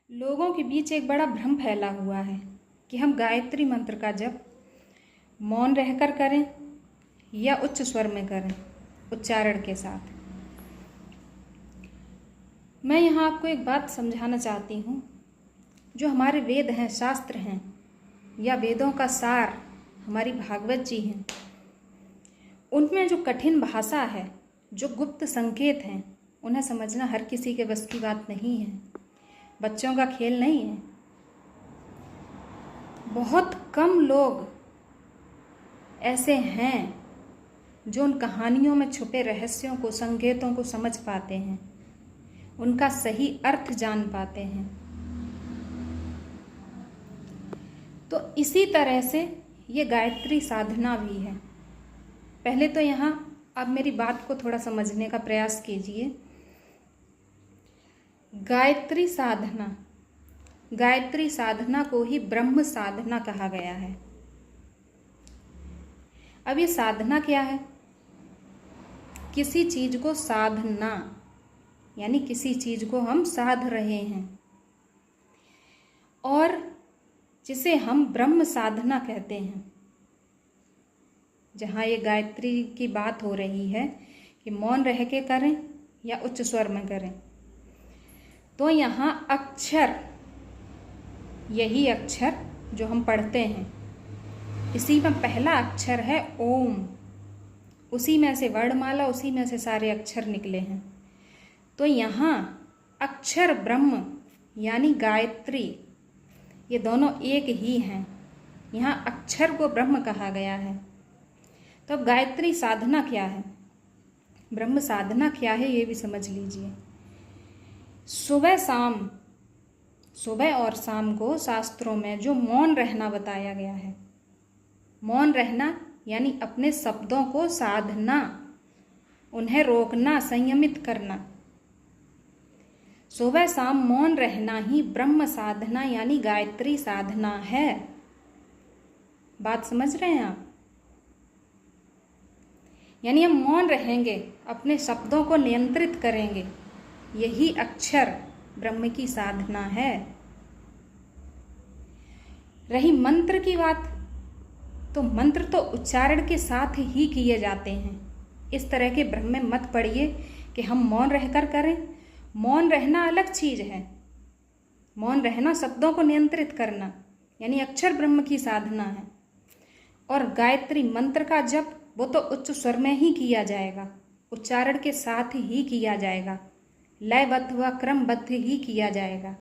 लोगों के बीच एक बड़ा भ्रम फैला हुआ है कि हम गायत्री मंत्र का जप मौन रहकर करें या उच्च स्वर में करें, उच्चारण के साथ। मैं यहाँ आपको एक बात समझाना चाहती हूँ। जो हमारे वेद हैं, शास्त्र हैं, या वेदों का सार हमारी भागवत जी हैं, उनमें जो कठिन भाषा है, जो गुप्त संकेत हैं, उन्हें समझना हर किसी के बस की बात नहीं है। बच्चों का खेल नहीं है। बहुत कम लोग ऐसे हैं जो उन कहानियों में छुपे रहस्यों को, संकेतों को समझ पाते हैं, उनका सही अर्थ जान पाते हैं। तो इसी तरह से ये गायत्री साधना भी है। पहले तो यहाँ आप मेरी बात को थोड़ा समझने का प्रयास कीजिए। गायत्री साधना को ही ब्रह्म साधना कहा गया है। अब ये साधना क्या है? किसी चीज को साधना, यानी किसी चीज को हम साध रहे हैं, और जिसे हम ब्रह्म साधना कहते हैं। जहाँ ये गायत्री की बात हो रही है कि मौन रह के करें या उच्च स्वर में करें, तो यहाँ अक्षर, यही अक्षर जो हम पढ़ते हैं, इसी में पहला अक्षर है ओम। उसी में से वर्णमाला, उसी में से सारे अक्षर निकले हैं। तो यहाँ अक्षर ब्रह्म यानी गायत्री, ये दोनों एक ही हैं। यहाँ अक्षर को ब्रह्म कहा गया है। तो अब गायत्री साधना क्या है, ब्रह्म साधना क्या है, ये भी समझ लीजिए। सुबह और शाम को शास्त्रों में जो मौन रहना बताया गया है, मौन रहना यानी अपने शब्दों को साधना, उन्हें रोकना, संयमित करना। सुबह शाम मौन रहना ही ब्रह्म साधना यानी गायत्री साधना है। बात समझ रहे हैं आप? यानी हम मौन रहेंगे, अपने शब्दों को नियंत्रित करेंगे, यही अक्षर ब्रह्म की साधना है। रही मंत्र की बात, तो मंत्र तो उच्चारण के साथ ही किए जाते हैं। इस तरह के भ्रम में मत पड़िए कि हम मौन रहकर करें। मौन रहना अलग चीज है। मौन रहना, शब्दों को नियंत्रित करना, यानी अक्षर ब्रह्म की साधना है। और गायत्री मंत्र का जप, वो तो उच्च स्वर में ही किया जाएगा, उच्चारण के साथ ही किया जाएगा, लयबद्ध व क्रमबद्ध ही किया जाएगा।